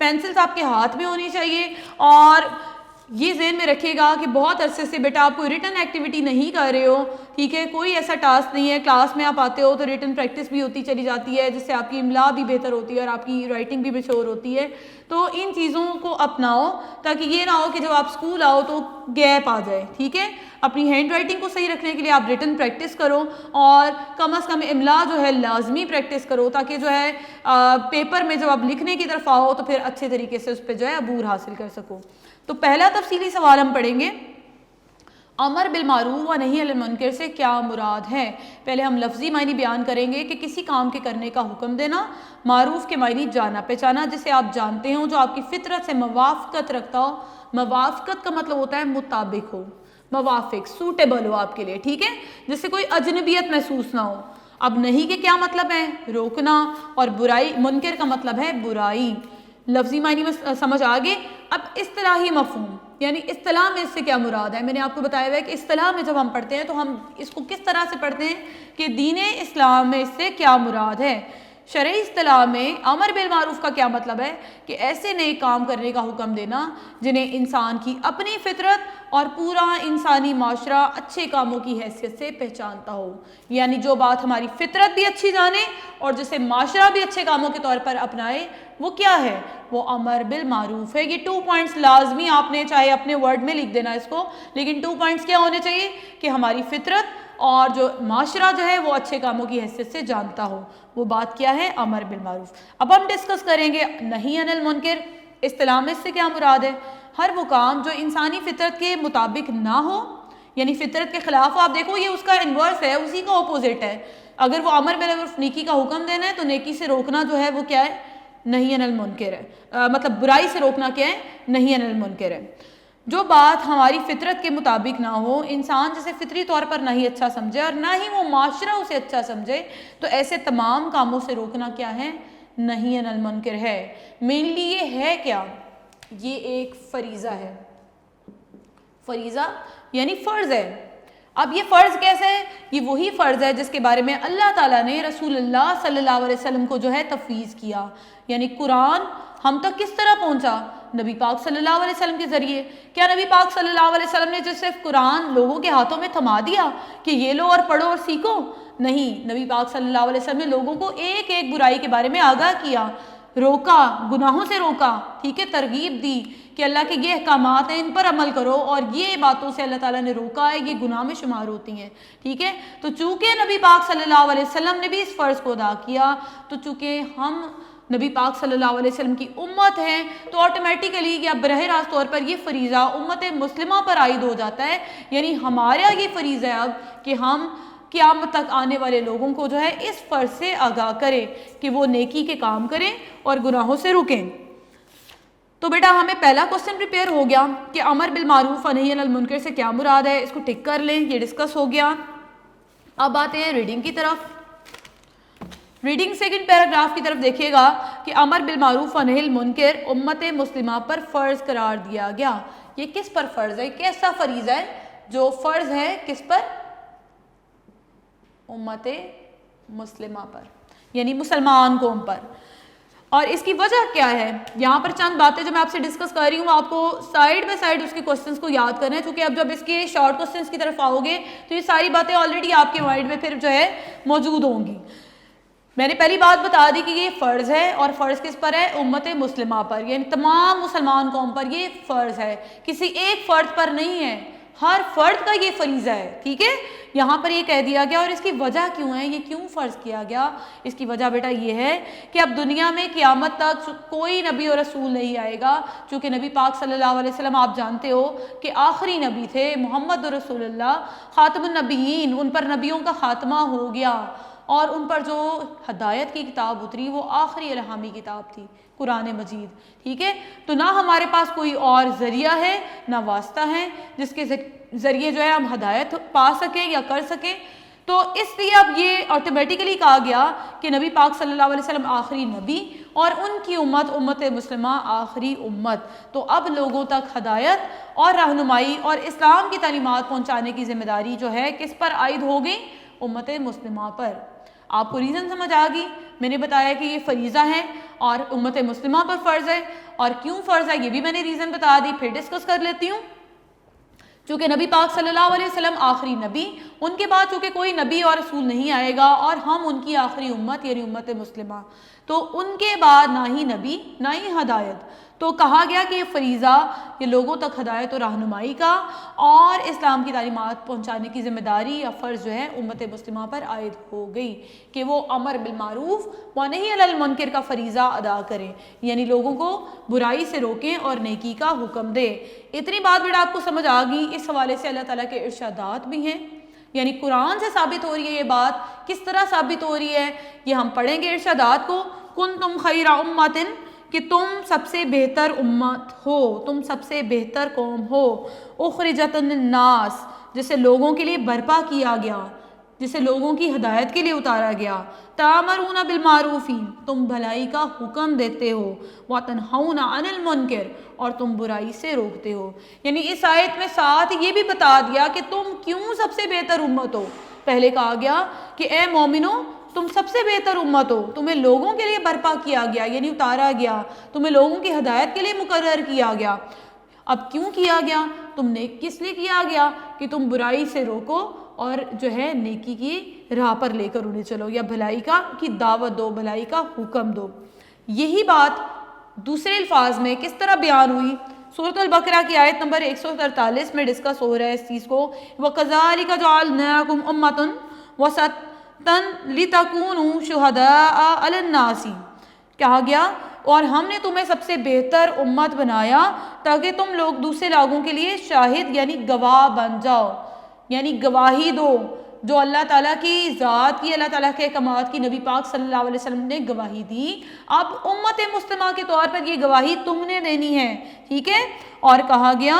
Pencils آپ کے ہاتھ میں ہونی چاہیے، اور یہ ذہن میں رکھیے گا کہ بہت عرصے سے بیٹا آپ کوئی ریٹن ایکٹیویٹی نہیں کر رہے ہو، ٹھیک ہے، کوئی ایسا ٹاسک نہیں ہے، کلاس میں آپ آتے ہو تو ریٹن پریکٹس بھی ہوتی چلی جاتی ہے، جس سے آپ کی املا بھی بہتر ہوتی ہے اور آپ کی رائٹنگ بھی مشہور ہوتی ہے. تو ان چیزوں کو اپناؤ تاکہ یہ نہ ہو کہ جب آپ اسکول آؤ تو گیپ آ جائے. ٹھیک ہے، اپنی ہینڈ رائٹنگ کو صحیح رکھنے کے لیے آپ ریٹن پریکٹس کرو، اور کم از کم املا جو ہے لازمی پریکٹس کرو، تاکہ جو ہے پیپر میں جب آپ لکھنے کی طرف آؤ تو پھر اچھے طریقے سے اس پہ جو ہے عبور حاصل کر سکو. تو پہلا تفصیلی سوال ہم پڑھیں گے، امر بالمعروف و نہی عن المنکر سے کیا مراد ہے. پہلے ہم لفظی معنی بیان کریں گے کہ کسی کام کے کرنے کا حکم دینا، معروف کے معنی جانا پہچانا جسے آپ جانتے ہوں، جو آپ کی فطرت سے موافقت رکھتا ہو. موافقت کا مطلب ہوتا ہے مطابق ہو، موافق، سوٹیبل ہو آپ کے لیے، ٹھیک ہے، جس سے کوئی اجنبیت محسوس نہ ہو. اب نہیں کے کیا مطلب ہے؟ روکنا، اور برائی، منکر کا مطلب ہے برائی. لفظی معنی میں سمجھ آگے. اب اصطلاحی مفہوم، یعنی اصطلاح میں اس سے کیا مراد ہے. میں نے آپ کو بتایا ہوا ہے کہ اصطلاح میں جب ہم پڑھتے ہیں تو ہم اس کو کس طرح سے پڑھتے ہیں کہ دین اسلام میں اس سے کیا مراد ہے. شرعی اصطلاح میں امر بالمعروف کا کیا مطلب ہے کہ ایسے نیک کام کرنے کا حکم دینا جنہیں انسان کی اپنی فطرت اور پورا انسانی معاشرہ اچھے کاموں کی حیثیت سے پہچانتا ہو. یعنی جو بات ہماری فطرت بھی اچھی جانے اور جسے معاشرہ بھی اچھے کاموں کے طور پر اپنائے، وہ کیا ہے؟ وہ امر بالمعروف ہے. یہ 2 پوائنٹس لازمی آپ نے چاہے اپنے ورڈ میں لکھ دینا اس کو، لیکن 2 پوائنٹس کیا ہونے چاہیے کہ ہماری فطرت اور جو معاشرہ جو ہے وہ اچھے کاموں کی حیثیت سے جانتا ہو. وہ بات کیا ہے؟ امر بالمعروف. اب ہم ڈسکس کریں گے نہی عن المنکر، اصطلاح میں اس سے کیا مراد ہے. ہر وہ کام جو انسانی فطرت کے مطابق نہ ہو، یعنی فطرت کے خلاف ہو. آپ دیکھو یہ اس کا انورس ہے، اسی کا اپوزٹ ہے. اگر وہ امر بالمعروف نیکی کا حکم دینا ہے تو نیکی سے روکنا جو ہے وہ کیا ہے؟ نہی عن المنکر ہے. مطلب برائی سے روکنا کیا ہے؟ نہی عن المنکر ہے. جو بات ہماری فطرت کے مطابق نہ ہو، انسان جسے فطری طور پر نہ ہی اچھا سمجھے اور نہ ہی وہ معاشرہ اسے اچھا سمجھے، تو ایسے تمام کاموں سے روکنا کیا ہے؟ نہی عن المنکر ہے. مینلی یہ ہے کیا؟ یہ ایک فریضہ ہے. فریضہ یعنی فرض ہے. اب یہ فرض کیسے ہے؟ یہ وہی فرض ہے جس کے بارے میں اللہ تعالیٰ نے رسول اللہ صلی اللہ علیہ وسلم کو جو ہے تفویض کیا. یعنی قرآن ہم تک کس طرح پہنچا؟ نبی پاک صلی اللہ علیہ وسلم کے ذریعے. کیا نبی پاک صلی اللہ علیہ وسلم نے جو صرف قرآن لوگوں کے ہاتھوں میں تھما دیا کہ یہ لو اور پڑھو اور سیکھو؟ نہیں، نبی پاک صلی اللہ علیہ وسلم نے لوگوں کو ایک ایک برائی کے بارے میں آگاہ کیا، روکا، گناہوں سے روکا، ٹھیک ہے، ترغیب دی کہ اللہ کے یہ احکامات ہیں، ان پر عمل کرو، اور یہ باتوں سے اللہ تعالیٰ نے روکا ہے، یہ گناہ میں شمار ہوتی ہیں. ٹھیک ہے، تو چونکہ نبی پاک صلی اللہ علیہ وسلم نے بھی اس فرض کو ادا کیا، تو چونکہ ہم نبی پاک صلی اللہ علیہ وسلم کی امت ہیں، تو آٹومیٹیکلی یا براہ راست طور پر یہ فریضہ امت مسلمہ پر عائد ہو جاتا ہے. یعنی ہمارا یہ فریضہ ہے اب کہ ہم قیامت تک آنے والے لوگوں کو جو ہے اس فرض سے آگاہ کریں کہ وہ نیکی کے کام کریں اور گناہوں سے رکیں. تو بیٹا ہمیں پہلا کوسچن پریپیئر ہو گیا کہ امر بالمعروف و نہی عن المنکر سے کیا مراد ہے. اس کو ٹک کر لیں، یہ ڈسکس ہو گیا. اب آتے ہیں ریڈنگ کی طرف. ریڈنگ سیکنڈ پیراگراف کی طرف دیکھیے گا کہ امر بالمعروف و نہی عن المنکر امت مسلمہ پر فرض قرار دیا گیا. یہ کس پر فرض ہے؟ کیسا فریضہ ہے جو فرض ہے کس پر؟ امت مسلمہ پر، یعنی مسلمان قوم پر. اور اس کی وجہ کیا ہے؟ یہاں پر چند باتیں جو میں آپ سے ڈسکس کر رہی ہوں آپ کو سائیڈ بائی سائیڈ اس کے کوسچنس کو یاد کرنا ہے، چونکہ اب جب اس کے شارٹ کوسچنس کی طرف آؤ گے تو یہ ساری باتیں آلریڈی آپ کے مائنڈ میں پھر جو ہے موجود ہوں گی. میں نے پہلی بات بتا دی کہ یہ فرض ہے، اور فرض کس پر ہے؟ امت مسلمہ پر، یعنی تمام مسلمان قوم پر یہ فرض ہے، کسی ایک فرد پر نہیں ہے، ہر فرد کا یہ فریضہ ہے. ٹھیک ہے، یہاں پر یہ کہہ دیا گیا. اور اس کی وجہ کیوں ہے؟ یہ کیوں فرض کیا گیا؟ اس کی وجہ بیٹا یہ ہے کہ اب دنیا میں قیامت تک کوئی نبی اور رسول نہیں آئے گا، چونکہ نبی پاک صلی اللہ علیہ وسلم آپ جانتے ہو کہ آخری نبی تھے، محمد رسول اللہ خاتم النبیین. ان پر نبیوں کا خاتمہ ہو گیا، اور ان پر جو ہدایت کی کتاب اتری وہ آخری الہامی کتاب تھی، قرآن مجید. ٹھیک ہے، تو نہ ہمارے پاس کوئی اور ذریعہ ہے نہ واسطہ ہے جس کے ذریعے جو ہے ہم ہدایت پا سکیں یا کر سکیں. تو اس لیے اب یہ آٹومیٹیکلی کہا گیا کہ نبی پاک صلی اللہ علیہ وسلم آخری نبی اور ان کی امت امت مسلمہ آخری امت. تو اب لوگوں تک ہدایت اور رہنمائی اور اسلام کی تعلیمات پہنچانے کی ذمہ داری جو ہے کس پر عائد ہوگی؟ امت مسلمہ پر. آپ کو ریزن سمجھ آ گئی؟ میں نے بتایا کہ یہ فریضہ ہے اور امت مسلمہ پر فرض ہے، اور کیوں فرض ہے یہ بھی میں نے ریزن بتا دی، پھر ڈسکس کر لیتی ہوں۔ چونکہ نبی پاک صلی اللہ علیہ وسلم آخری نبی، ان کے بعد چونکہ کوئی نبی اور رسول نہیں آئے گا اور ہم ان کی آخری امت یعنی امت مسلمہ، تو ان کے بعد نہ ہی نبی نہ ہی ہدایت، تو کہا گیا کہ یہ فریضہ یہ لوگوں تک ہدایت و رہنمائی کا اور اسلام کی تعلیمات پہنچانے کی ذمہ داری یا فرض جو ہے امت مسلمہ پر عائد ہو گئی کہ وہ امر بالمعروف و نہی عن المنکر کا فریضہ ادا کریں، یعنی لوگوں کو برائی سے روکیں اور نیکی کا حکم دیں۔ اتنی بات بیٹا آپ کو سمجھ آ گئی۔ اس حوالے سے اللہ تعالیٰ کے ارشادات بھی ہیں، یعنی قرآن سے ثابت ہو رہی ہے یہ بات۔ کس طرح ثابت ہو رہی ہے یہ ہم پڑھیں گے ارشادات کو۔ کنتم خیر امۃ، کہ تم سب سے بہتر امت ہو، تم سب سے بہتر قوم ہو، اخرجت للناس، جسے لوگوں کے لیے برپا کیا گیا، جسے لوگوں کی ہدایت کے لیے اتارا گیا، تامرون بالمعروف، تم بھلائی کا حکم دیتے ہو، وتنہون عن المنکر، اور تم برائی سے روکتے ہو۔ یعنی اس آیت میں ساتھ یہ بھی بتا دیا کہ تم کیوں سب سے بہتر امت ہو۔ پہلے کہا گیا کہ اے مومنو تم سب سے بہتر امت ہو، تمہیں لوگوں کے لیے برپا کیا گیا یعنی اتارا گیا، تمہیں لوگوں کی ہدایت کے لیے مقرر کیا گیا۔ اب کیوں کیا گیا؟ تم نے کس لیے کیا گیا؟ کہ تم برائی سے روکو اور جو ہے نیکی کی راہ پر لے کر انہیں چلو، یا بھلائی کی دعوت دو، بھلائی کا حکم دو۔ یہی بات دوسرے الفاظ میں کس طرح بیان ہوئی؟ سورۃ البقرہ کی آیت نمبر 143 میں ڈسکس ہو رہا ہے اس چیز کو۔ وَكَذَلِكَ جَعَلْنَاكُمْ أُمَّةً وَسَطًا لِتَكُونُوا شُهَدَاءَ عَلَى النَّاسِ، کہا گیا اور ہم نے تمہیں سب سے بہتر امت بنایا تاکہ تم لوگ دوسرے لوگوں کے لیے شاہد یعنی گواہ بن جاؤ، یعنی گواہی دو جو اللہ تعالیٰ کی ذات کی، اللہ تعالیٰ کے احکامات کی نبی پاک صلی اللہ علیہ وسلم نے گواہی دی، اب امت مسلمہ کے طور پر یہ گواہی تم نے دینی ہے، ٹھیک ہے۔ اور کہا گیا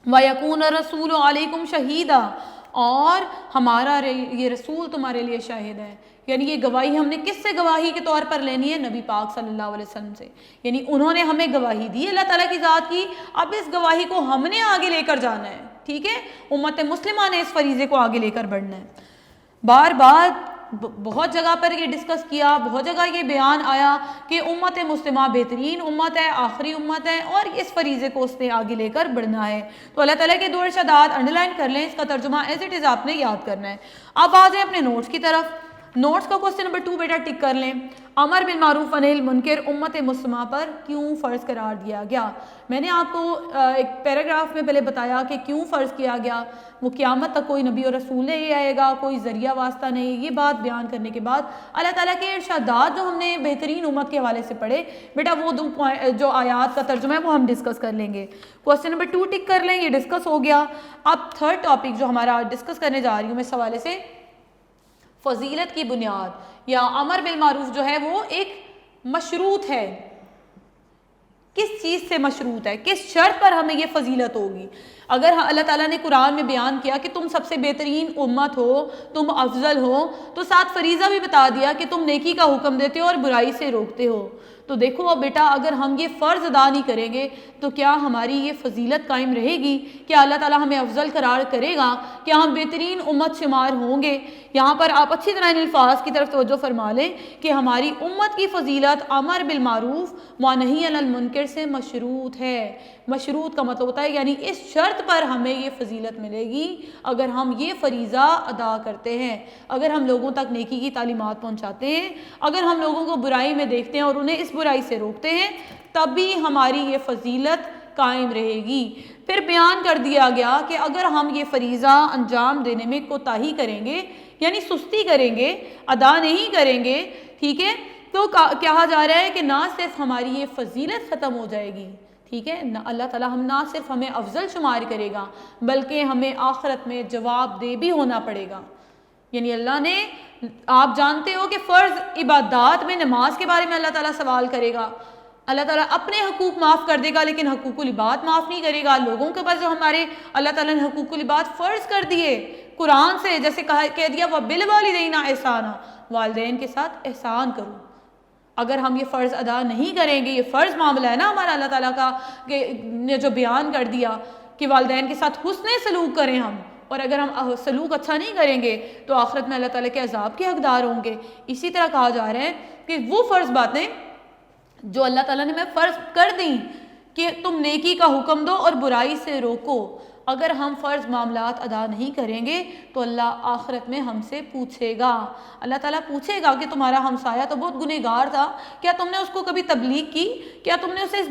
وَيَكُونَ الرَّسُولُ عَلَيْكُمْ شَهِيدًا، اور ہمارا یہ رسول تمہارے لیے شاہد ہے، یعنی یہ گواہی ہم نے کس سے گواہی کے طور پر لینی ہے؟ نبی پاک صلی اللہ علیہ وسلم سے، یعنی انہوں نے ہمیں گواہی دی اللہ تعالیٰ کی ذات کی، اب اس گواہی کو ہم نے آگے لے کر جانا ہے، ٹھیک ہے۔ امت مسلمہ نے اس فریضے کو آگے لے کر بڑھنا ہے۔ بار بار بہت جگہ پر یہ ڈسکس کیا، بہت جگہ یہ بیان آیا کہ امت مسلمہ بہترین امت ہے، آخری امت ہے، اور اس فریضے کو اس نے آگے لے کر بڑھنا ہے۔ تو اللہ تعالیٰ کے دو ارشادات انڈرلائن کر لیں، اس کا ترجمہ ایز اٹ از آپ نے یاد کرنا ہے۔ اب آ جائیں اپنے نوٹس کی طرف۔ نوٹس کا کوسچن نمبر 2 بیٹا ٹک کر لیں۔ امر بالمعروف و نہی عن المنکر امت مسلمہ پر کیوں فرض قرار دیا گیا؟ میں نے آپ کو ایک پیراگراف میں پہلے بتایا کہ کیوں فرض کیا گیا، وہ قیامت تک کوئی نبی اور رسول نہیں آئے گا، کوئی ذریعہ واسطہ نہیں۔ یہ بات بیان کرنے کے بعد اللہ تعالیٰ کے ارشادات جو ہم نے بہترین امت کے حوالے سے پڑھے بیٹا، وہ جو آیات کا ترجمہ ہے وہ ہم ڈسکس کر لیں گے۔ کوسچن نمبر 2 ٹک کر لیں، یہ ڈسکس ہو گیا۔ اب تھرڈ ٹاپک جو ہمارا ڈسکس کرنے جا رہی ہوں میں اس حوالے سے، فضیلت کی بنیاد یا امر بالمعروف جو ہے وہ ایک مشروط ہے۔ کس چیز سے مشروط ہے؟ کس شرط پر ہمیں یہ فضیلت ہوگی؟ اگر اللہ تعالیٰ نے قرآن میں بیان کیا کہ تم سب سے بہترین امت ہو، تم افضل ہو، تو ساتھ فریضہ بھی بتا دیا کہ تم نیکی کا حکم دیتے ہو اور برائی سے روکتے ہو۔ تو دیکھو اب بیٹا، اگر ہم یہ فرض ادا نہیں کریں گے تو کیا ہماری یہ فضیلت قائم رہے گی؟ کیا اللہ تعالیٰ ہمیں افضل قرار کرے گا؟ کیا ہم بہترین امت شمار ہوں گے؟ یہاں پر آپ اچھی طرح ان الفاظ کی طرف توجہ فرما لیں کہ ہماری امت کی فضیلت امر بالمعروف و نہی عن المنکر سے مشروط ہے۔ مشروط کا مطلب ہوتا ہے یعنی اس شرط پر ہمیں یہ فضیلت ملے گی اگر ہم یہ فریضہ ادا کرتے ہیں، اگر ہم لوگوں تک نیکی کی تعلیمات پہنچاتے ہیں، اگر ہم لوگوں کو برائی میں دیکھتے ہیں اور انہیں اس برائی سے روکتے ہیں، تب بھی ہماری یہ فضیلت قائم رہے گی۔ پھر بیان کر دیا گیا کہ اگر ہم یہ فریضہ انجام دینے میں کوتاہی کریں گے، یعنی سستی کریں گے، ادا نہیں کریں گے، ٹھیک ہے، تو کہا جا رہا ہے کہ نہ صرف ہماری یہ فضیلت ختم ہو جائے گی، ٹھیک ہے، اللہ تعالیٰ نہ صرف ہمیں افضل شمار کرے گا بلکہ ہمیں آخرت میں جواب دہ بھی ہونا پڑے گا۔ یعنی اللہ نے، آپ جانتے ہو کہ فرض عبادات میں نماز کے بارے میں اللہ تعالیٰ سوال کرے گا، اللہ تعالیٰ اپنے حقوق معاف کر دے گا لیکن حقوق العباد معاف نہیں کرے گا۔ لوگوں کے پاس جو ہمارے اللہ تعالیٰ نے حقوق العباد فرض کر دیے قرآن سے، جیسے کہہ دیا وَبِالْوَالِدَيْنِ احسانا، والدین کے ساتھ احسان کرو۔ اگر ہم یہ فرض ادا نہیں کریں گے، یہ فرض معاملہ ہے نا ہمارا اللہ تعالیٰ کا، کہ نے جو بیان کر دیا کہ والدین کے ساتھ حسن سلوک کریں ہم، اور اگر ہم سلوک اچھا نہیں کریں گے تو آخرت میں اللہ تعالیٰ کے عذاب کے حقدار ہوں گے۔ اسی طرح کہا جا رہا ہے کہ وہ فرض باتیں جو اللہ تعالیٰ نے ہمیں فرض کر دیں کہ تم نیکی کا حکم دو اور برائی سے روکو، اگر ہم فرض معاملات ادا نہیں کریں گے تو اللہ آخرت میں ہم سے پوچھے گا۔ اللہ تعالیٰ پوچھے گا کہ تمہارا ہمسایہ تو بہت گنہگار تھا، کیا تم نے اس کو کبھی تبلیغ کی؟ کیا تم نے اسے اس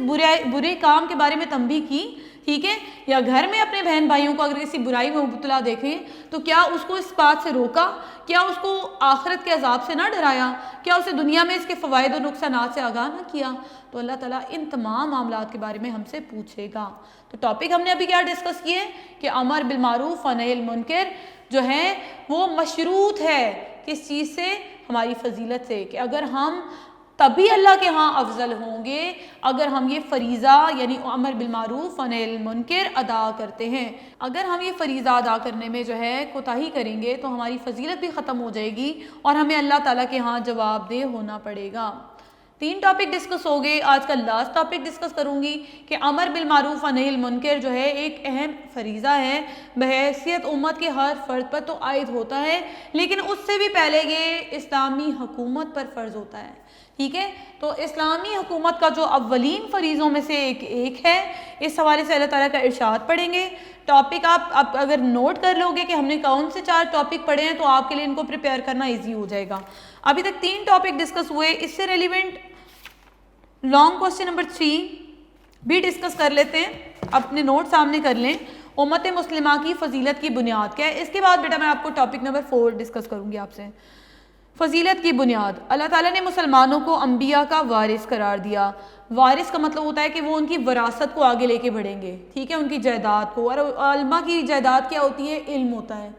برے کام کے بارے میں تنبیہ کی؟ ٹھیک ہے، یا گھر میں اپنے بہن بھائیوں کو اگر کسی برائی میں مبتلا دیکھیں تو کیا اس کو اس بات سے روکا؟ کیا اس کو آخرت کے عذاب سے نہ ڈرایا؟ کیا اسے دنیا میں اس کے فوائد و نقصانات سے آگاہ نہ کیا؟ تو اللہ تعالیٰ ان تمام معاملات کے بارے میں ہم سے پوچھے گا۔ تو ٹاپک ہم نے ابھی کیا ڈسکس کیے کہ امر بالمعروف و نہی عن المنکر جو ہے وہ مشروط ہے کس چیز سے؟ ہماری فضیلت سے، کہ اگر ہم تبھی اللہ کے ہاں افضل ہوں گے اگر ہم یہ فریضہ یعنی امر بالمعروف و نہی عن المنکر ادا کرتے ہیں۔ اگر ہم یہ فریضہ ادا کرنے میں جو ہے کوتاہی کریں گے تو ہماری فضیلت بھی ختم ہو جائے گی اور ہمیں اللہ تعالیٰ کے ہاں جواب دہ ہونا پڑے گا۔ 3 ٹاپک ڈسکس ہو گئے، آج کا لاسٹ ٹاپک ڈسکس کروں گی کہ امر بالمعروف و نہی عن المنکر جو ہے ایک اہم فریضہ ہے، بحیثیت امت کے ہر فرد پر تو عائد ہوتا ہے، لیکن اس سے بھی پہلے یہ اسلامی حکومت پر فرض ہوتا ہے۔ ٹھیک ہے، تو اسلامی حکومت کا جو اولین فریضوں میں سے ایک ہے، اس حوالے سے اللہ تعالیٰ کا ارشاد پڑھیں گے۔ ٹاپک آپ اگر نوٹ کر لو گے کہ ہم نے کون سے 4 ٹاپک پڑھے ہیں تو آپ کے لیے ان کو پریپیئر کرنا ایزی ہو جائے گا۔ ابھی تک 3 ٹاپک ڈسکس ہوئے، اس سے ریلیونٹ لانگ کوسچن نمبر 3 بھی ڈسکس کر لیتے ہیں، اپنے نوٹ سامنے کر لیں۔ امت مسلمہ کی فضیلت کی بنیاد کیا ہے؟ اس کے بعد بیٹا میں آپ کو ٹاپک نمبر 4 ڈسکس کروں گی آپ سے۔ فضیلت کی بنیاد، اللہ تعالیٰ نے مسلمانوں کو انبیاء کا وارث قرار دیا۔ وارث کا مطلب ہوتا ہے کہ وہ ان کی وراثت کو آگے لے کے بڑھیں گے، ٹھیک ہے، ان کی جائیداد کو۔ اور علماء کی جائیداد کیا ہوتی ہے؟ علم ہوتا ہے۔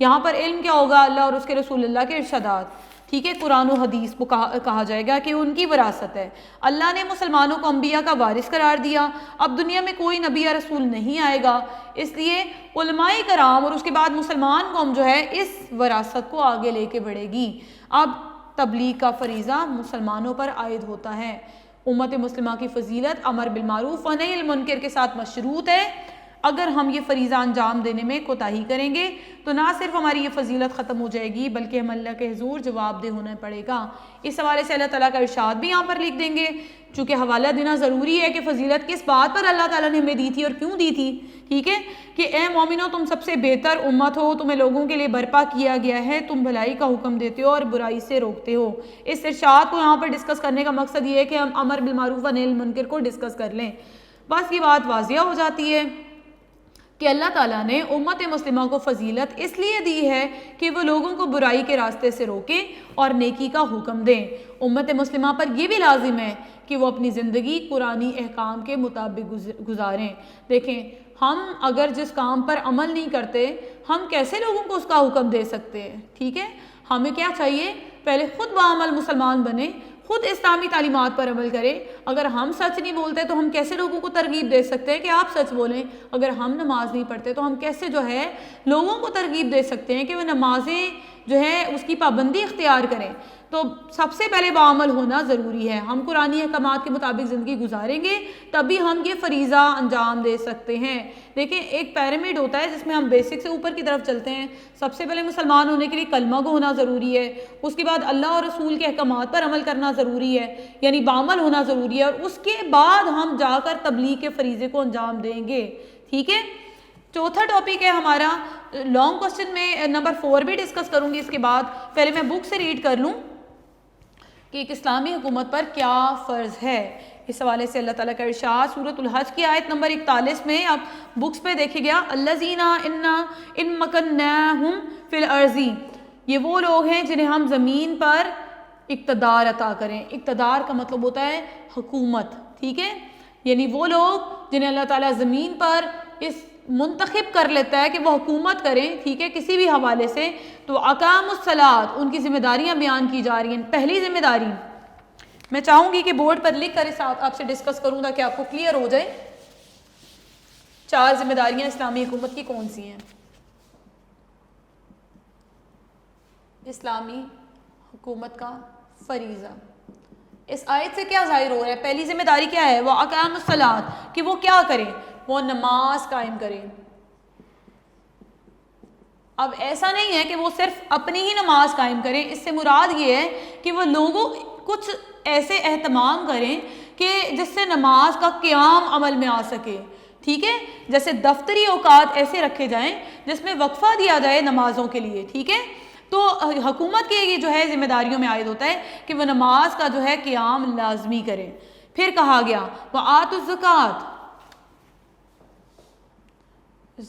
یہاں پر علم کیا ہوگا؟ اللہ اور اس کے رسول اللہ کے ارشادات، ٹھیک ہے، قرآن و حدیث کو کہا جائے گا کہ ان کی وراثت ہے۔ اللہ نے مسلمانوں کو انبیاء کا وارث قرار دیا۔ اب دنیا میں کوئی نبی یا رسول نہیں آئے گا، اس لیے علماء کرام اور اس کے بعد مسلمان قوم جو ہے اس وراثت کو آگے لے کے بڑھے گی۔ اب تبلیغ کا فریضہ مسلمانوں پر عائد ہوتا ہے۔ امت مسلمہ کی فضیلت امر بالمعروف و نہی عن المنکر کے ساتھ مشروط ہے۔ اگر ہم یہ فریضہ انجام دینے میں کوتاہی کریں گے تو نہ صرف ہماری یہ فضیلت ختم ہو جائے گی بلکہ ہم اللہ کے حضور جواب دہ ہونا پڑے گا۔ اس حوالے سے اللہ تعالیٰ کا ارشاد بھی یہاں پر لکھ دیں گے، چونکہ حوالہ دینا ضروری ہے کہ فضیلت کس بات پر اللہ تعالیٰ نے ہمیں دی تھی اور کیوں دی تھی۔ ٹھیک ہے، کہ اے مومنو تم سب سے بہتر امت ہو، تمہیں لوگوں کے لیے برپا کیا گیا ہے، تم بھلائی کا حکم دیتے ہو اور برائی سے روکتے ہو۔ اس ارشاد کو یہاں پر ڈسکس کرنے کا مقصد یہ ہے کہ ہم امر بالمعروف و نہی عن المنکر کو ڈسکس کر لیں۔ بس یہ بات واضح ہو جاتی ہے کہ اللہ تعالیٰ نے امت مسلمہ کو فضیلت اس لیے دی ہے کہ وہ لوگوں کو برائی کے راستے سے روکیں اور نیکی کا حکم دیں۔ امت مسلمہ پر یہ بھی لازم ہے کہ وہ اپنی زندگی قرآنی احکام کے مطابق گزاریں۔ دیکھیں، ہم اگر جس کام پر عمل نہیں کرتے ہم کیسے لوگوں کو اس کا حکم دے سکتے ہیں؟ ٹھیک ہے، ہمیں کیا چاہیے؟ پہلے خود بعمل مسلمان بنے، خود اسلامی تعلیمات پر عمل کرے۔ اگر ہم سچ نہیں بولتے تو ہم کیسے لوگوں کو ترغیب دے سکتے ہیں کہ آپ سچ بولیں؟ اگر ہم نماز نہیں پڑھتے تو ہم کیسے جو ہے لوگوں کو ترغیب دے سکتے ہیں کہ وہ نمازیں جو ہے اس کی پابندی اختیار کریں؟ تو سب سے پہلے بعمل ہونا ضروری ہے۔ ہم قرآنی احکامات کے مطابق زندگی گزاریں گے تبھی ہم یہ فریضہ انجام دے سکتے ہیں۔ دیکھیں، ایک پیرامڈ ہوتا ہے جس میں ہم بیسک سے اوپر کی طرف چلتے ہیں۔ سب سے پہلے مسلمان ہونے کے لیے کلمہ کو ہونا ضروری ہے، اس کے بعد اللہ اور رسول کے احکامات پر عمل کرنا ضروری ہے، یعنی بعمل ہونا ضروری ہے، اور اس کے بعد ہم جا کر تبلیغ کے فریضے کو انجام دیں گے۔ ٹھیک ہے، چوتھا ٹاپک ہے ہمارا لانگ کوسچن میں نمبر 4 بھی ڈسکس کروں گی۔ اس کے بعد پہلے میں بک سے ریڈ کر لوں کہ ایک اسلامی حکومت پر کیا فرض ہے۔ اس حوالے سے اللہ تعالیٰ کا ارشاد سورۃ الحج کی آیت نمبر 41 میں، آپ بکس پہ دیکھیں گیا، الذین ان مکناہم فی الارض، یہ وہ لوگ ہیں جنہیں ہم زمین پر اقتدار عطا کریں۔ اقتدار کا مطلب ہوتا ہے حکومت، ٹھیک ہے، یعنی وہ لوگ جنہیں اللہ تعالیٰ زمین پر اس منتخب کر لیتا ہے کہ وہ حکومت کریں، ٹھیک ہے، کسی بھی حوالے سے، تو اقاموا الصلاۃ، ان کی ذمہ داریاں بیان کی جا رہی ہیں۔ پہلی ذمہ داری میں چاہوں گی کہ بورڈ پر لکھ کر اس آپ سے ڈسکس کروں تاکہ آپ کو کلیئر ہو جائے 4 ذمہ داریاں اسلامی حکومت کی کون سی ہیں۔ اسلامی حکومت کا فریضہ اس آیت سے کیا ظاہر ہو رہا ہے؟ پہلی ذمہ داری کیا ہے؟ وہ اقام الصلاۃ، کہ وہ کیا کریں؟ وہ نماز قائم کریں۔ اب ایسا نہیں ہے کہ وہ صرف اپنی ہی نماز قائم کریں، اس سے مراد یہ ہے کہ وہ لوگوں کچھ ایسے اہتمام کریں کہ جس سے نماز کا قیام عمل میں آ سکے، ٹھیک ہے، جیسے دفتری اوقات ایسے رکھے جائیں جس میں وقفہ دیا جائے نمازوں کے لیے، ٹھیک ہے، تو حکومت کے یہ جو ہے ذمہ داریوں میں عائد ہوتا ہے کہ وہ نماز کا جو ہے قیام لازمی کریں۔ پھر کہا گیا وآتوا الزکوٰۃ،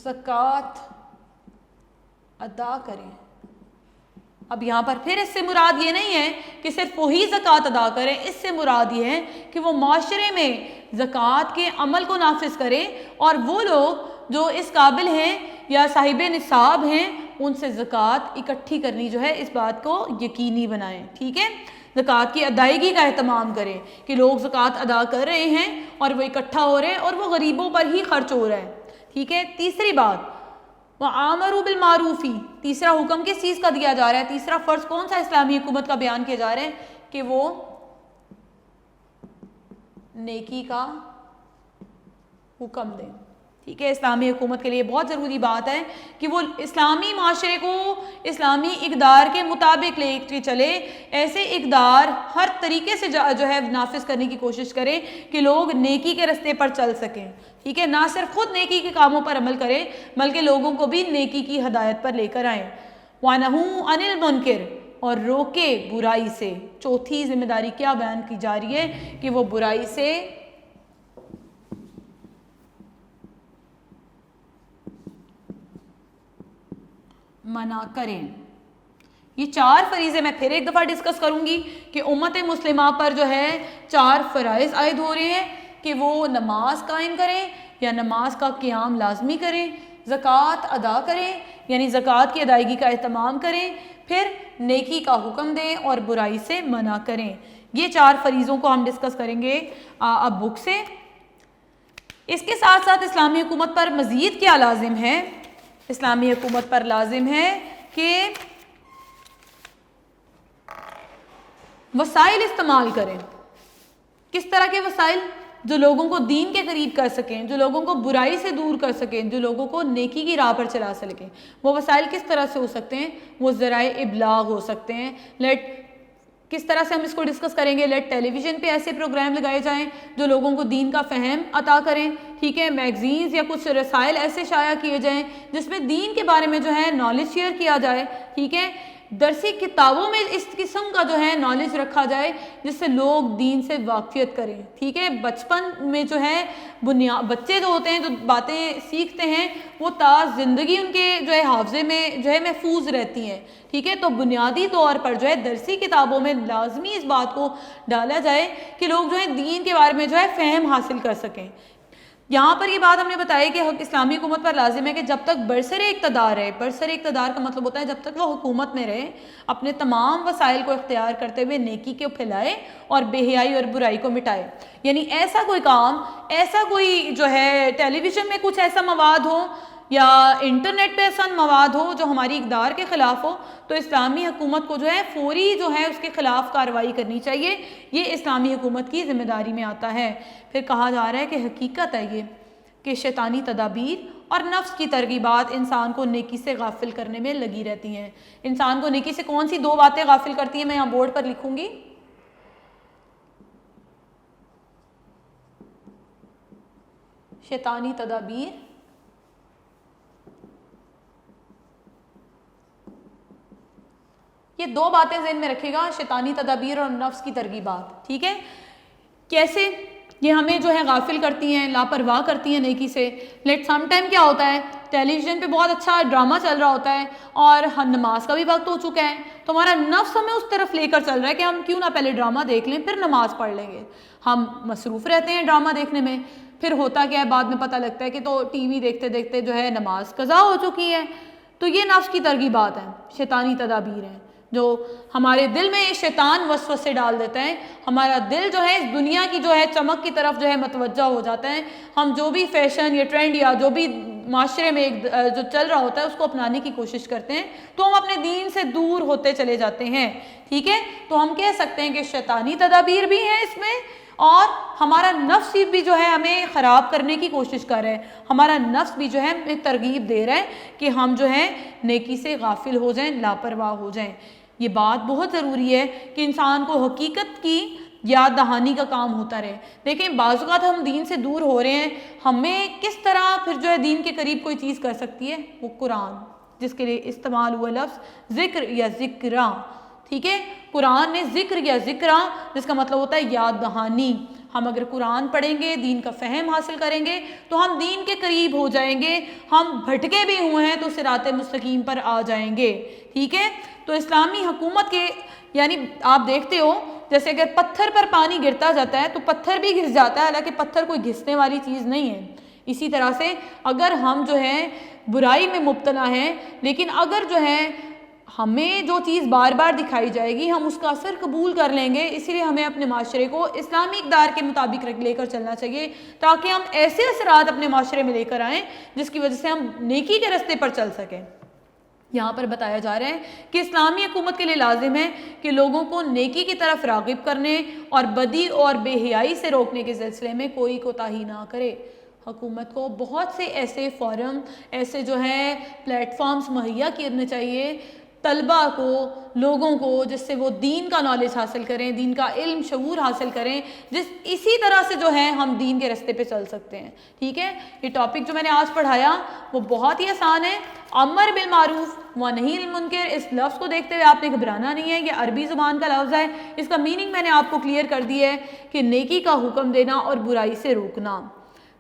زکوٰۃ ادا کریں۔ اب یہاں پر پھر اس سے مراد یہ نہیں ہے کہ صرف وہی زکوٰۃ ادا کریں، اس سے مراد یہ ہے کہ وہ معاشرے میں زکوٰۃ کے عمل کو نافذ کریں اور وہ لوگ جو اس قابل ہیں یا صاحب نصاب ہیں ان سے زکوٰۃ اکٹھی کرنی جو ہے اس بات کو یقینی بنائیں، ٹھیک ہے، زکوٰۃ کی ادائیگی کا اہتمام کریں کہ لوگ زکوٰۃ ادا کر رہے ہیں اور وہ اکٹھا ہو رہے ہیں اور وہ غریبوں پر ہی خرچ ہو رہا ہے، ٹھیک ہے۔ تیسری بات وَآمَرُوا بِالْمَعْرُوفِ، تیسرا حکم کس چیز کا دیا جا رہا ہے، تیسرا فرض کون سا اسلامی حکومت کا بیان کیا جا رہا ہے کہ وہ نیکی کا حکم دیں، ٹھیک ہے۔ اسلامی حکومت کے لیے بہت ضروری بات ہے کہ وہ اسلامی معاشرے کو اسلامی اقدار کے مطابق لے کے چلے، ایسے اقدار ہر طریقے سے جو ہے نافذ کرنے کی کوشش کرے کہ لوگ نیکی کے رستے پر چل سکیں، ٹھیک ہے، نہ صرف خود نیکی کے کاموں پر عمل کرے بلکہ لوگوں کو بھی نیکی کی ہدایت پر لے کر آئیں۔ وَنَهُوا عَنِ الْمُنْكَرِ، اور روکے برائی سے۔ چوتھی ذمہ داری کیا بیان کی جا رہی ہے کہ وہ برائی سے منع کریں۔ یہ چار فریضے میں پھر ایک دفعہ ڈسکس کروں گی کہ امت مسلمہ پر جو ہے چار فرائض عائد ہو رہے ہیں کہ وہ نماز قائم کریں یا نماز کا قیام لازمی کریں، زکوٰۃ ادا کریں یعنی زکوٰۃ کی ادائیگی کا اہتمام کریں، پھر نیکی کا حکم دیں اور برائی سے منع کریں۔ یہ چار فریضوں کو ہم ڈسکس کریں گے اب بک سے۔ اس کے ساتھ ساتھ اسلامی حکومت پر مزید کیا لازم ہے؟ اسلامی حکومت پر لازم ہے کہ وسائل استعمال کریں۔ کس طرح کے وسائل؟ جو لوگوں کو دین کے قریب کر سکیں، جو لوگوں کو برائی سے دور کر سکیں، جو لوگوں کو نیکی کی راہ پر چلا سکیں۔ وہ وسائل کس طرح سے ہو سکتے ہیں؟ وہ ذرائع ابلاغ ہو سکتے ہیں۔ کس طرح سے ہم اس کو ڈسکس کریں گے؟ ٹیلی ویژن پہ ایسے پروگرام لگائے جائیں جو لوگوں کو دین کا فہم عطا کریں، ٹھیک ہے، میگزینز یا کچھ رسائل ایسے شائع کیے جائیں جس میں دین کے بارے میں جو ہے نالج شیئر کیا جائے، ٹھیک ہے، درسی کتابوں میں اس قسم کا جو ہے نالج رکھا جائے جس سے لوگ دین سے واقفیت کریں، ٹھیک ہے۔ بچپن میں جو ہے بچے جو ہوتے ہیں جو باتیں سیکھتے ہیں وہ تا زندگی ان کے جو ہے حافظے میں جو ہے محفوظ رہتی ہیں، ٹھیک ہے۔ تو بنیادی طور پر جو ہے درسی کتابوں میں لازمی اس بات کو ڈالا جائے کہ لوگ جو ہے دین کے بارے میں جو ہے فہم حاصل کر سکیں۔ یہاں پر یہ بات ہم نے بتائی کہ اسلامی حکومت پر لازم ہے کہ جب تک برسر اقتدار ہے، برسر اقتدار کا مطلب ہوتا ہے جب تک وہ حکومت میں رہے اپنے تمام وسائل کو اختیار کرتے ہوئے نیکی کو پھیلائے اور بے حیائی اور برائی کو مٹائے۔ یعنی ایسا کوئی کام، ایسا کوئی جو ہے ٹیلی ویژن میں کچھ ایسا مواد ہو یا انٹرنیٹ پہ ایسا مواد ہو جو ہماری اقدار کے خلاف ہو تو اسلامی حکومت کو جو ہے فوری جو ہے اس کے خلاف کارروائی کرنی چاہیے۔ یہ اسلامی حکومت کی ذمہ داری میں آتا ہے۔ پھر کہا جا رہا ہے کہ حقیقت ہے یہ کہ شیطانی تدابیر اور نفس کی ترغیبات انسان کو نیکی سے غافل کرنے میں لگی رہتی ہیں۔ انسان کو نیکی سے کون سی دو باتیں غافل کرتی ہیں؟ میں یہاں بورڈ پر لکھوں گی۔ شیطانی تدابیر یہ دو باتیں ذہن میں رکھے گا، شیطانی تدابیر اور نفس کی ترغیبات، ٹھیک ہے۔ کیسے یہ ہمیں جو ہے غافل کرتی ہیں، لاپرواہ کرتی ہیں نیکی سے؟ سم ٹائم کیا ہوتا ہے ٹیلی ویژن پہ بہت اچھا ڈرامہ چل رہا ہوتا ہے اور نماز کا بھی وقت ہو چکا ہے تو ہمارا نفس ہمیں اس طرف لے کر چل رہا ہے کہ ہم کیوں نہ پہلے ڈرامہ دیکھ لیں پھر نماز پڑھ لیں گے۔ ہم مصروف رہتے ہیں ڈرامہ دیکھنے میں، پھر ہوتا کیا ہے بعد میں پتہ لگتا ہے کہ تو ٹی وی دیکھتے دیکھتے جو ہے نماز قضا ہو چکی ہے۔ تو یہ نفس کی ترغیبات ہیں، شیطانی تدابیر ہیں جو ہمارے دل میں شیطان وسوسے ڈال دیتا ہے۔ ہمارا دل جو ہے اس دنیا کی جو ہے چمک کی طرف جو ہے متوجہ ہو جاتا ہے۔ ہم جو بھی فیشن یا ٹرینڈ یا جو بھی معاشرے میں جو چل رہا ہوتا ہے اس کو اپنانے کی کوشش کرتے ہیں تو ہم اپنے دین سے دور ہوتے چلے جاتے ہیں، ٹھیک ہے۔ تو ہم کہہ سکتے ہیں کہ شیطانی تدابیر بھی ہیں اس میں اور ہمارا نفس بھی جو ہے ہمیں خراب کرنے کی کوشش کر رہا ہے، ہمارا نفس بھی جو ہے ہمیں ترغیب دے رہا ہے کہ ہم جو ہے نیکی سے غافل ہو جائیں، لاپرواہ ہو جائیں۔ یہ بات بہت ضروری ہے کہ انسان کو حقیقت کی یاد دہانی کا کام ہوتا رہے۔ دیکھیں بعض اوقات ہم دین سے دور ہو رہے ہیں، ہمیں کس طرح پھر جو ہے دین کے قریب کوئی چیز کر سکتی ہے؟ وہ قرآن، جس کے لیے استعمال ہوا لفظ ذکر یا ذکراں، ٹھیک ہے؟ قرآن نے ذکر یا ذکراں، جس کا مطلب ہوتا ہے یاد دہانی۔ ہم اگر قرآن پڑھیں گے، دین کا فہم حاصل کریں گے تو ہم دین کے قریب ہو جائیں گے، ہم بھٹکے بھی ہوئے ہیں تو صراط مستقیم پر آ جائیں گے، ٹھیک ہے؟ تو اسلامی حکومت کے یعنی آپ دیکھتے ہو جیسے اگر پتھر پر پانی گرتا جاتا ہے تو پتھر بھی گھس جاتا ہے، حالانکہ پتھر کوئی گھسنے والی چیز نہیں ہے۔ اسی طرح سے اگر ہم جو ہے برائی میں مبتلا ہیں، لیکن اگر جو ہے ہمیں جو چیز بار بار دکھائی جائے گی ہم اس کا اثر قبول کر لیں گے، اسی لیے ہمیں اپنے معاشرے کو اسلامی اقدار کے مطابق لے کر چلنا چاہیے تاکہ ہم ایسے اثرات اپنے معاشرے میں لے کر آئیں جس کی وجہ سے ہم نیکی کے راستے پر چل سکیں۔ یہاں پر بتایا جا رہا ہے کہ اسلامی حکومت کے لیے لازم ہے کہ لوگوں کو نیکی کی طرف راغب کرنے اور بدی اور بے حیائی سے روکنے کے سلسلے میں کوئی کوتاہی نہ کرے۔ حکومت کو بہت سے ایسے فورم، ایسے جو ہے پلیٹ فارمز مہیا کرنے چاہیے طلباء کو، لوگوں کو، جس سے وہ دین کا نالج حاصل کریں، دین کا علم شعور حاصل کریں، اسی طرح سے جو ہے ہم دین کے راستے پہ چل سکتے ہیں، ٹھیک ہے؟ یہ ٹاپک جو میں نے آج پڑھایا وہ بہت ہی آسان ہے۔ امر بالمعروف و نہی عن المنکر، اس لفظ کو دیکھتے ہوئے آپ نے گھبرانا نہیں ہے، یہ عربی زبان کا لفظ ہے، اس کا میننگ میں نے آپ کو کلیئر کر دی ہے کہ نیکی کا حکم دینا اور برائی سے روکنا۔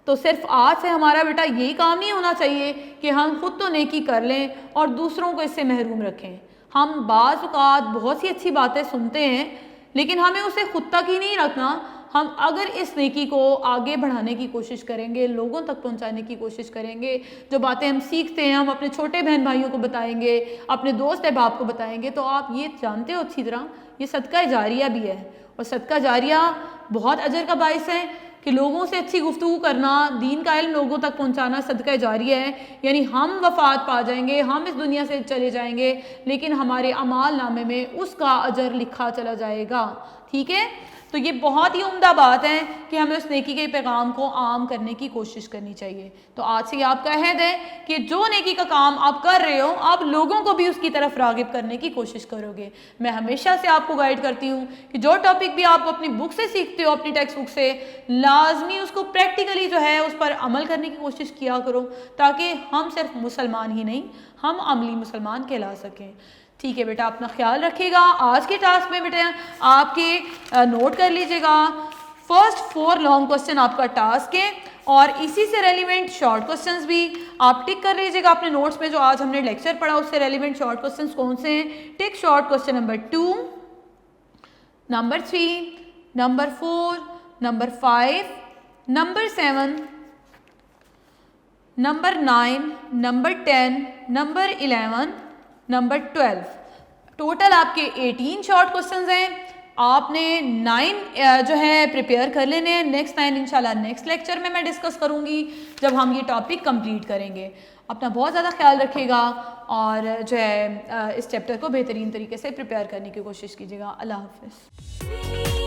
تو صرف آج سے ہمارا بیٹا یہی کام نہیں ہونا چاہیے کہ ہم خود تو نیکی کر لیں اور دوسروں کو اس سے محروم رکھیں۔ ہم بعض اوقات بہت سی اچھی باتیں سنتے ہیں لیکن ہمیں اسے خود تک ہی نہیں رکھنا۔ ہم اگر اس نیکی کو آگے بڑھانے کی کوشش کریں گے، لوگوں تک پہنچانے کی کوشش کریں گے، جو باتیں ہم سیکھتے ہیں ہم اپنے چھوٹے بہن بھائیوں کو بتائیں گے، اپنے دوست احباب کو بتائیں گے، تو آپ یہ جانتے ہو اچھی طرح یہ صدقہ جاریہ بھی ہے، اور صدقہ جاریہ بہت اجر کا باعث ہے کہ لوگوں سے اچھی گفتگو کرنا، دین کا علم لوگوں تک پہنچانا صدقہ جاریہ ہے۔ یعنی ہم وفات پا جائیں گے، ہم اس دنیا سے چلے جائیں گے لیکن ہمارے اعمال نامے میں اس کا اجر لکھا چلا جائے گا، ٹھیک ہے؟ تو یہ بہت ہی عمدہ بات ہے کہ ہمیں اس نیکی کے پیغام کو عام کرنے کی کوشش کرنی چاہیے۔ تو آج سے آپ کا عہد ہے کہ جو نیکی کا کام آپ کر رہے ہو آپ لوگوں کو بھی اس کی طرف راغب کرنے کی کوشش کرو گے۔ میں ہمیشہ سے آپ کو گائیڈ کرتی ہوں کہ جو ٹاپک بھی آپ اپنی بک سے سیکھتے ہو، اپنی ٹیکسٹ بک سے، لازمی اس کو پریکٹیکلی جو ہے اس پر عمل کرنے کی کوشش کیا کرو تاکہ ہم صرف مسلمان ہی نہیں، ہم عملی مسلمان کہلا سکیں۔ ٹھیک ہے بیٹا، اپنا خیال رکھیے گا۔ آج کے ٹاسک میں بیٹا آپ کے نوٹ کر لیجئے گا، فرسٹ 4 لانگ کوسچن آپ کا ٹاسک ہے اور اسی سے ریلیونٹ شارٹ کوسچنز بھی آپ ٹک کر لیجئے گا اپنے نوٹس میں۔ جو آج ہم نے لیکچر پڑھا اس سے ریلیونٹ شارٹ کوسچنز کون سے ہیں؟ Tick short question number 2، number 3، number 4، number 5، number 7، number 9، number 10، number 11، number 12۔ Total آپ کے 18 شارٹ کوسچنز ہیں، آپ نے 9 جو ہے پریپیئر کر لینے ہیں۔ نیکسٹ 9 انشاءاللہ نیکسٹ لیکچر میں ڈسکس کروں گی جب ہم یہ ٹاپک کمپلیٹ کریں گے۔ اپنا بہت زیادہ خیال رکھیے گا اور جو ہے اس چیپٹر کو بہترین طریقے سے پریپیئر کرنے کی کوشش کیجیے گا۔ اللہ حافظ۔